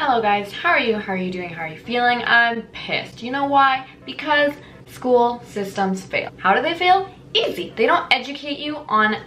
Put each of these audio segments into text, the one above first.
Hello guys, how are you? How are you doing? How are you feeling? I'm pissed. You know why? Because school systems fail. How do they fail? Easy. They don't educate you on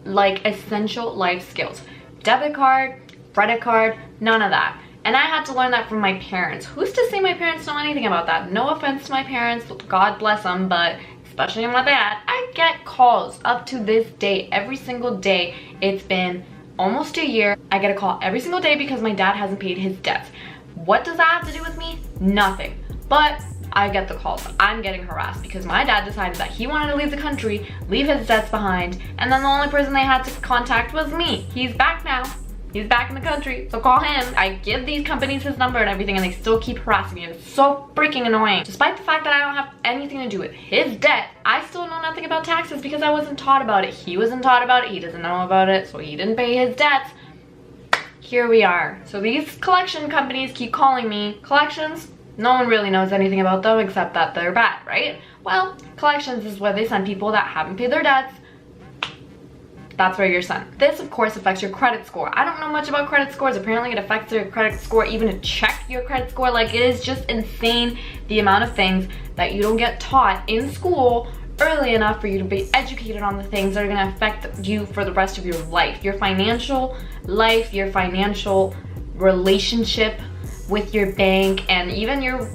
like essential life skills. Debit card, credit card, none of that. And I had to learn that from my parents. Who's to say my parents know anything about that? No offense to my parents, God bless them, but especially my dad, I get calls up to this day, every single day. It's been almost a year. I get a call every single day because my dad hasn't paid his debts. What does that have to do with me? Nothing. But I get the calls. I'm getting harassed because my dad decided that he wanted to leave the country, leave his debts behind, and then the only person they had to contact was me. He's back now. He's back in the country, so call him. I give these companies his number and everything, and they still keep harassing me. It's so freaking annoying. Despite the fact that I don't have anything to do with his debt, I still know nothing about taxes because I wasn't taught about it. He wasn't taught about it. He doesn't know about it, so he didn't pay his debts. Here we are. So these collection companies keep calling me. Collections, no one really knows anything about them except that they're bad, right? Well, collections is where they send people that haven't paid their debts. That's where you're sent. This, of course, affects your credit score. I don't know much about credit scores. Apparently, it affects your credit score even to check your credit score. Like, it is just insane the amount of things that you don't get taught in school early enough for you to be educated on the things that are going to affect you for the rest of your life. Your financial life, your financial relationship with your bank, and even your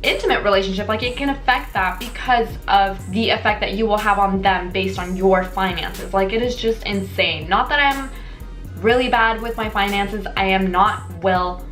intimate relationship. Like, it can affect that because of the effect that you will have on them based on your finances. Like, it is just insane. Not that I'm really bad with my finances. I am not well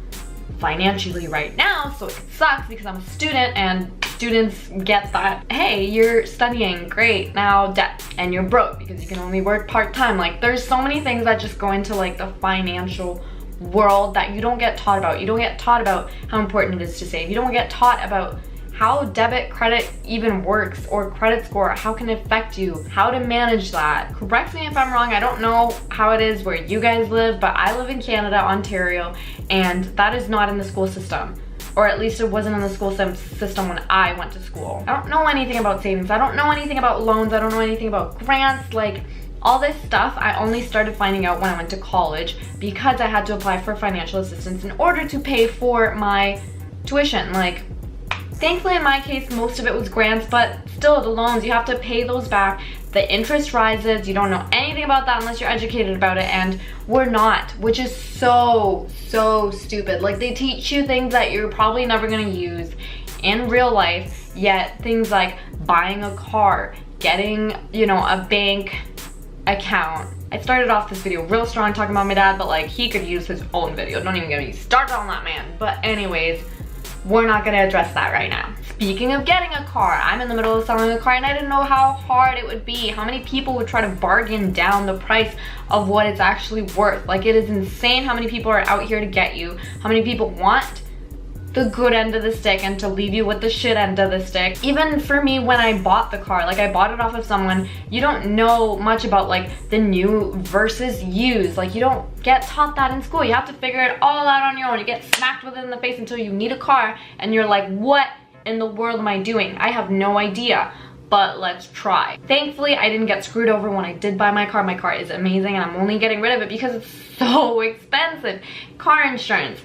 financially right now, so it sucks because I'm a student, and students get that, hey, you're studying, great, now debt, and you're broke because you can only work part-time. Like, there's so many things that just go into like the financial world that you don't get taught about. You don't get taught about how important it is to save. You don't get taught about how debit, credit even works, or credit score, how can it affect you, how to manage that. Correct me if I'm wrong, I don't know how it is where you guys live, but I live in Canada, Ontario, and that is not in the school system. Or at least it wasn't in the school system when I went to school. I don't know anything about savings. I don't know anything about loans. I don't know anything about grants. Like, all this stuff I only started finding out when I went to college because I had to apply for financial assistance in order to pay for my tuition. Like, thankfully in my case, most of it was grants, but still the loans, you have to pay those back. The interest rises. You don't know anything about that unless you're educated about it, and we're not, which is so stupid. Like, they teach you things that you're probably never gonna use in real life, yet things like buying a car, getting, you know, a bank account. I started off this video real strong talking about my dad, but like, he could use his own video. Don't even get me started on that man. But anyways, we're not gonna address that right now. Speaking of getting a car, I'm in the middle of selling a car and I didn't know how hard it would be. How many people would try to bargain down the price of what it's actually worth. Like, it is insane how many people are out here to get you. How many people want the good end of the stick and to leave you with the shit end of the stick. Even for me, when I bought the car, like, I bought it off of someone, you don't know much about like the new versus used. Like, you don't get taught that in school. You have to figure it all out on your own. You get smacked with it in the face until you need a car and you're like, what in the world am I doing? I have no idea, but let's try. Thankfully, I didn't get screwed over when I did buy my car. My car is amazing and I'm only getting rid of it because it's so expensive. Car insurance,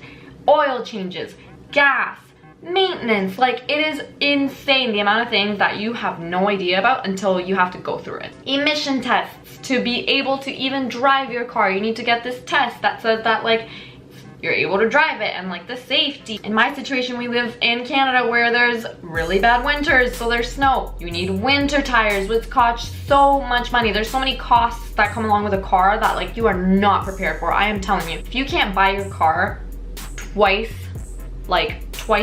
oil changes, gas, maintenance. Like, it is insane the amount of things that you have no idea about until you have to go through it. Emission tests. To be able to even drive your car, you need to get this test that says that like you're able to drive it, and like the safety. In my situation, we live in Canada where there's really bad winters, so there's snow. You need winter tires, which cost so much money. There's so many costs that come along with a car that like you are not prepared for. I am telling you, if you can't buy your car twice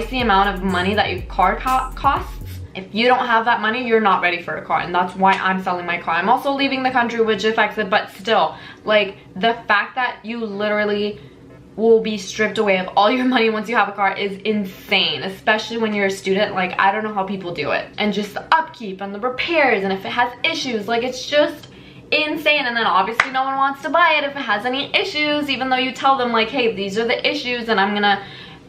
the amount of money that your car costs, if you don't have that money, you're not ready for a car. And that's why I'm selling my car. I'm also leaving the country, which affects it, but still, like, the fact that you literally will be stripped away of all your money once you have a car is insane, especially when you're a student. Like, I don't know how people do it. And just the upkeep and the repairs, and if it has issues, like, it's just insane. And then obviously no one wants to buy it if it has any issues, even though you tell them like, hey, these are the issues and I'm gonna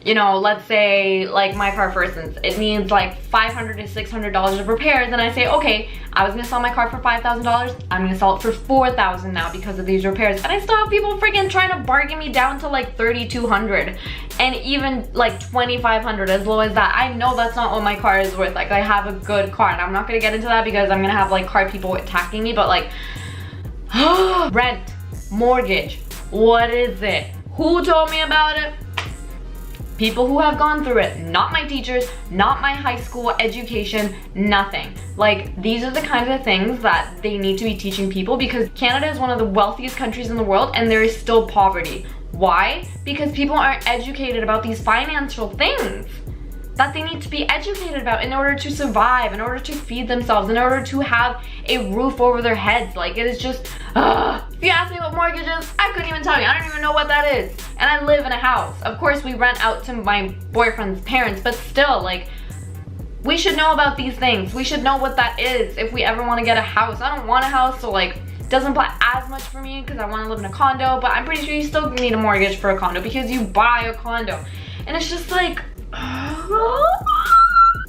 you know, let's say like my car, for instance, it needs like $500 to $600 of repairs, and I say, okay, I was gonna sell my car for $5,000, I'm gonna sell it for $4,000 now because of these repairs, and I still have people freaking trying to bargain me down to like $3,200 and even like $2,500, as low as that. I know that's not what my car is worth. Like, I have a good car, and I'm not gonna get into that because I'm gonna have like car people attacking me, but like, rent, mortgage, what is it? Who told me about it? People who have gone through it, not my teachers, not my high school education, nothing. Like, these are the kinds of things that they need to be teaching people, because Canada is one of the wealthiest countries in the world and there is still poverty. Why? Because people aren't educated about these financial things that they need to be educated about in order to survive, in order to feed themselves, in order to have a roof over their heads. Like, it is just, if you ask me what mortgage is, I couldn't even tell you. I don't even know what that is. And I live in a house. Of course, we rent out to my boyfriend's parents, but still, like, we should know about these things. We should know what that is if we ever want to get a house. I don't want a house, so like, it doesn't apply as much for me because I want to live in a condo, but I'm pretty sure you still need a mortgage for a condo because you buy a condo. And it's just like,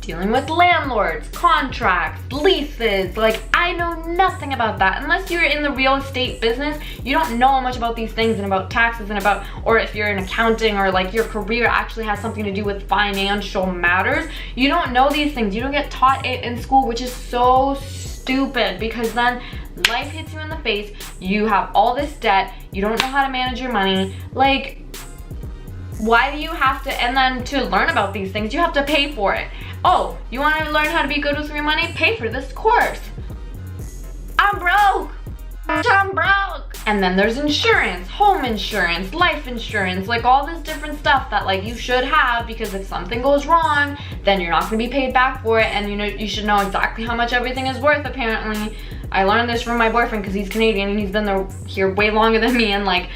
dealing with landlords, contracts, leases. Like, I know nothing about that. Unless you're in the real estate business, you don't know much about these things and about taxes and about, or if you're in accounting or like your career actually has something to do with financial matters, you don't know these things. You don't get taught it in school, which is so stupid, because then life hits you in the face. You have all this debt. You don't know how to manage your money. Like, why do you have to, and then to learn about these things, you have to pay for it. Oh, you want to learn how to be good with your money? Pay for this course. I'm broke. I'm broke. And then there's insurance, home insurance, life insurance, like all this different stuff that like you should have, because if something goes wrong, then you're not going to be paid back for it, and you know, you should know exactly how much everything is worth, apparently. I learned this from my boyfriend because he's Canadian and he's been here way longer than me, and like,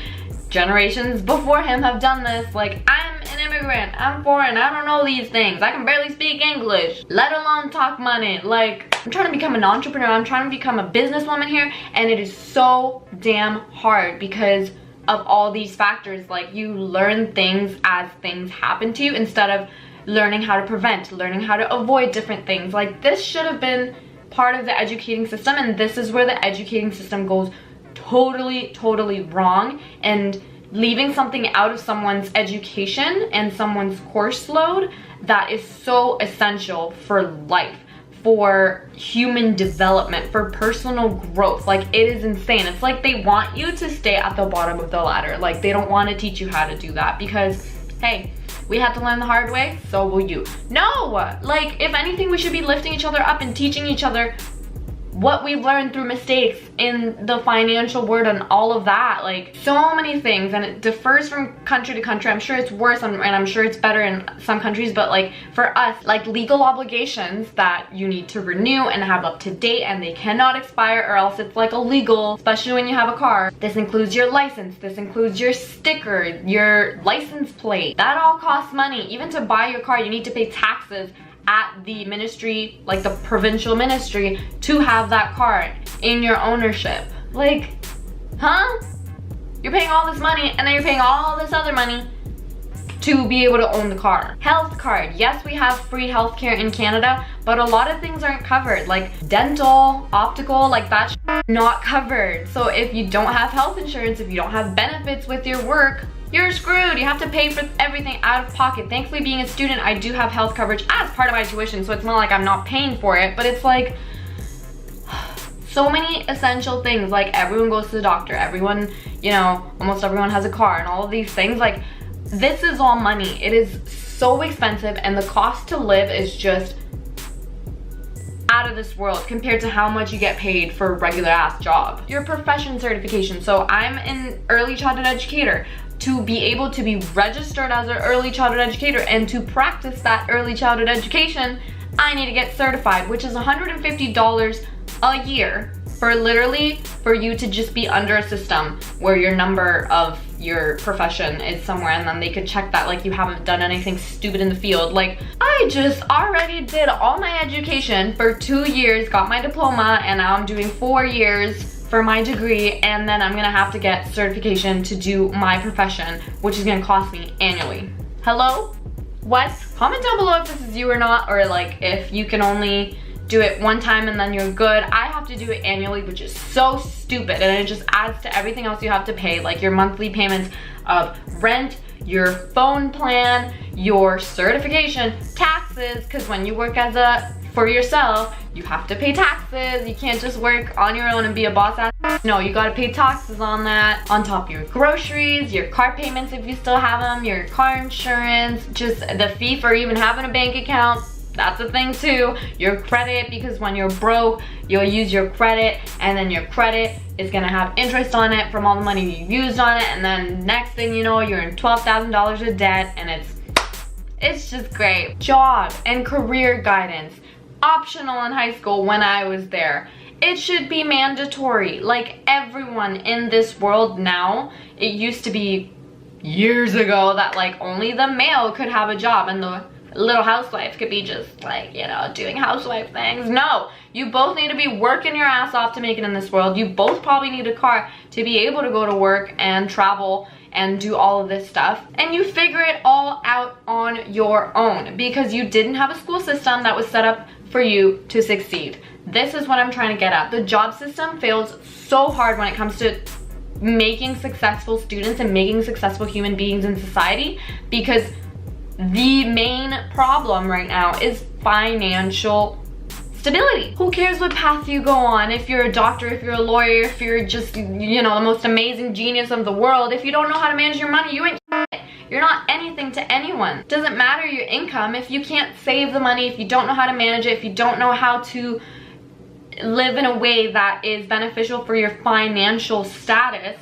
generations before him have done this. Like, I'm an immigrant, I'm foreign, I don't know these things, I can barely speak English, let alone talk money. Like, I'm trying to become an entrepreneur, I'm trying to become a businesswoman here, and it is so damn hard because of all these factors. Like, you learn things as things happen to you instead of learning how to prevent, learning how to avoid different things. Like, this should have been part of the educating system, and this is where the educating system goes totally wrong, and leaving something out of someone's education and someone's course load that is so essential for life, for human development, for personal growth. Like, it is insane. It's like they want you to stay at the bottom of the ladder. Like, they don't want to teach you how to do that because, hey, we had to learn the hard way, so will you. No, like, if anything, we should be lifting each other up and teaching each other what we've learned through mistakes in the financial world and all of that. Like, so many things, and it differs from country to country. I'm sure it's worse and I'm sure it's better in some countries, but like, for us, like, legal obligations that you need to renew and have up to date, and they cannot expire or else it's like illegal, especially when you have a car. This includes your license, this includes your sticker, your license plate. That all costs money. Even to buy your car, you need to pay taxes at the ministry, like the provincial ministry, to have that car in your ownership. Like, huh? You're paying all this money and then you're paying all this other money to be able to own the car. Health card. Yes, we have free healthcare in Canada, but a lot of things aren't covered, like dental, optical, like that's not covered. So if you don't have health insurance, if you don't have benefits with your work, you're screwed. You have to pay for everything out of pocket. Thankfully, being a student, I do have health coverage as part of my tuition, so it's not like I'm not paying for it, but it's like, so many essential things. Like, everyone goes to the doctor, everyone, you know, almost everyone has a car, and all of these things. Like, this is all money. It is so expensive, and the cost to live is just out of this world compared to how much you get paid for a regular ass job. Your profession certification. So I'm an early childhood educator. To be able to be registered as an early childhood educator and to practice that early childhood education, I need to get certified, which is $150 a year for literally for you to just be under a system where your number of your profession is somewhere, and then they could check that like you haven't done anything stupid in the field. Like, I just already did all my education for 2 years, got my diploma, and now I'm doing 4 years for my degree, and then I'm gonna have to get certification to do my profession, which is gonna cost me annually. Hello? What? Comment down below if this is you or not, or like if you can only do it one time and then you're good. I have to do it annually, which is so stupid, and it just adds to everything else you have to pay, like your monthly payments of rent, your phone plan, your certification, taxes, because when you work for yourself, you have to pay taxes. You can't just work on your own and be a boss ass. No, you gotta pay taxes on that, on top of your groceries, your car payments if you still have them, your car insurance, just the fee for even having a bank account. That's a thing too. Your credit, because when you're broke, you'll use your credit, and then your credit is gonna have interest on it from all the money you used on it, and then next thing you know, you're in $12,000 of debt, and it's just great. Job and career guidance, optional in high school when I was there. It should be mandatory. Like everyone in this world now, it used to be years ago that like only the male could have a job and the little housewife could be just like, you know, doing housewife things. No, you both need to be working your ass off to make it in this world. You both probably need a car to be able to go to work and travel and do all of this stuff. And you figure it all out on your own because you didn't have a school system that was set up for you to succeed. This is what I'm trying to get at. The job system fails so hard when it comes to making successful students and making successful human beings in society, because the main problem right now is financial stability. Who cares what path you go on? If you're a doctor, if you're a lawyer, if you're just, you know, the most amazing genius of the world, if you don't know how to manage your money, you ain't shit. You're not anything to anyone. Doesn't matter your income if you can't save the money, if you don't know how to manage it, if you don't know how to live in a way that is beneficial for your financial status.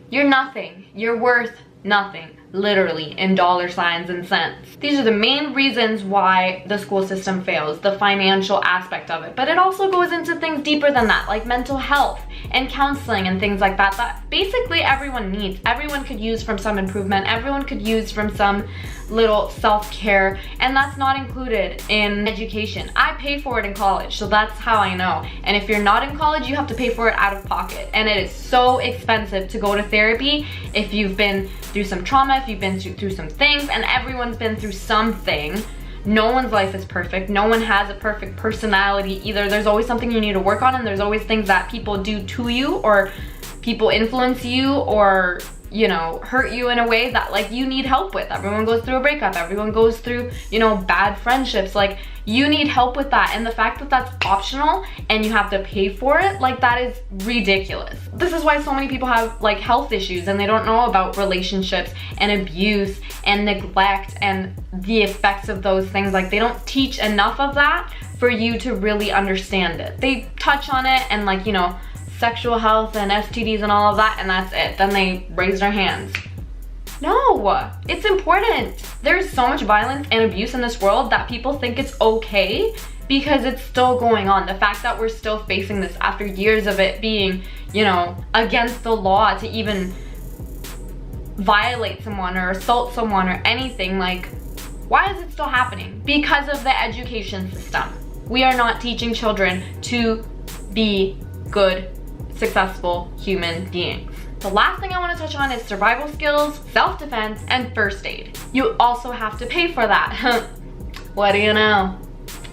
You're nothing. You're worth nothing, literally, in dollar signs and cents. These are the main reasons why the school system fails, the financial aspect of it. But it also goes into things deeper than that, like mental health and counseling and things like that, that basically everyone needs. Everyone could use from some improvement. Everyone could use from some little self-care, and that's not included in education. I pay for it in college, so that's how I know. And if you're not in college, you have to pay for it out of pocket, and it is so expensive to go to therapy if you've been through some trauma, if you've been through some things, and everyone's been through something. No one's life is perfect. No one has a perfect personality either. There's always something you need to work on, and there's always things that people do to you, or people influence you, or you know, hurt you in a way that like you need help with. Everyone goes through a breakup. Everyone goes through, you know, bad friendships. Like you need help with that, and the fact that that's optional and you have to pay for it, like that is ridiculous. This is why so many people have like health issues and they don't know about relationships and abuse and neglect and the effects of those things. Like they don't teach enough of that for you to really understand it. They touch on it and like, you know, sexual health and STDs and all of that, and that's it. Then they raise their hands. No, it's important. There's so much violence and abuse in this world that people think it's okay because it's still going on. The fact that we're still facing this after years of it being, you know, against the law to even violate someone or assault someone or anything, like, why is it still happening? Because of the education system. We are not teaching children to be good, successful human beings. The last thing I want to touch on is survival skills, self-defense, and first aid. You also have to pay for that. What do you know?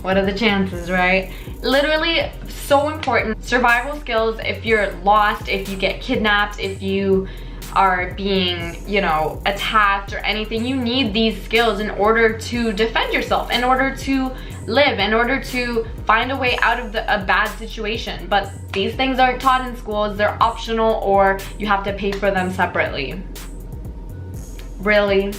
What are the chances, right? Literally so important. Survival skills, if you're lost, if you get kidnapped, if you are being, you know, attacked or anything, you need these skills in order to defend yourself, in order to live, in order to find a way out of a bad situation. But these things aren't taught in schools. They're optional, or you have to pay for them separately. Really?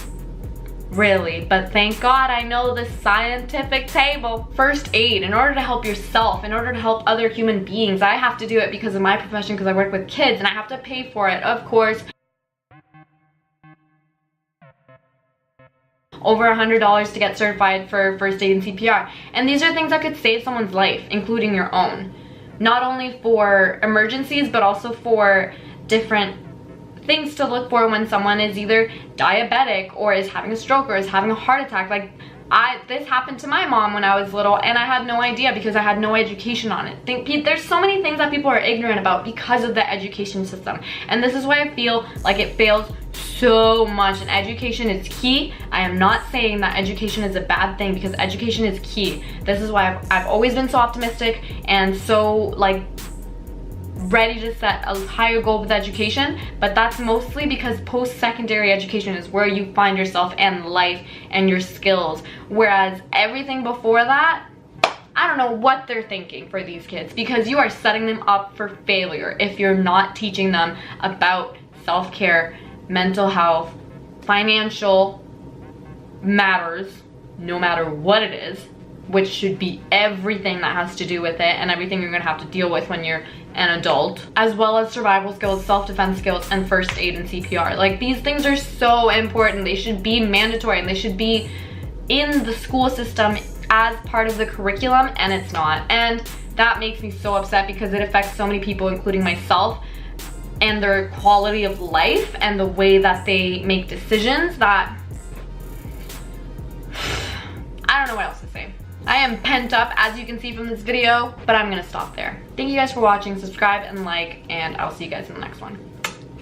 Really? But thank God I know the scientific table. First aid, in order to help yourself, in order to help other human beings. I have to do it because of my profession, because I work with kids, and I have to pay for it, of course. Over $100 to get certified for first aid and CPR. And these are things that could save someone's life, including your own. Not only for emergencies, but also for different things to look for when someone is either diabetic or is having a stroke or is having a heart attack. Like this happened to my mom when I was little, and I had no idea because I had no education on it. There's so many things that people are ignorant about because of the education system. And this is why I feel like it fails so much, and education is key. I am not saying that education is a bad thing, because education is key. This is why I've always been so optimistic and so like ready to set a higher goal with education, but that's mostly because post-secondary education is where you find yourself and life and your skills, whereas everything before that, I don't know what they're thinking for these kids, because you are setting them up for failure if you're not teaching them about self-care, mental health, financial matters, no matter what it is, which should be everything that has to do with it and everything you're gonna have to deal with when you're an adult, as well as survival skills, self-defense skills, and first aid and CPR. Like, these things are so important. They should be mandatory and they should be in the school system as part of the curriculum, and it's not. And that makes me so upset, because it affects so many people, including myself, and their quality of life and the way that they make decisions, that I don't know what else to say. I am pent up, as you can see from this video, but I'm gonna stop there. Thank you guys for watching. Subscribe and like, and I'll see you guys in the next one.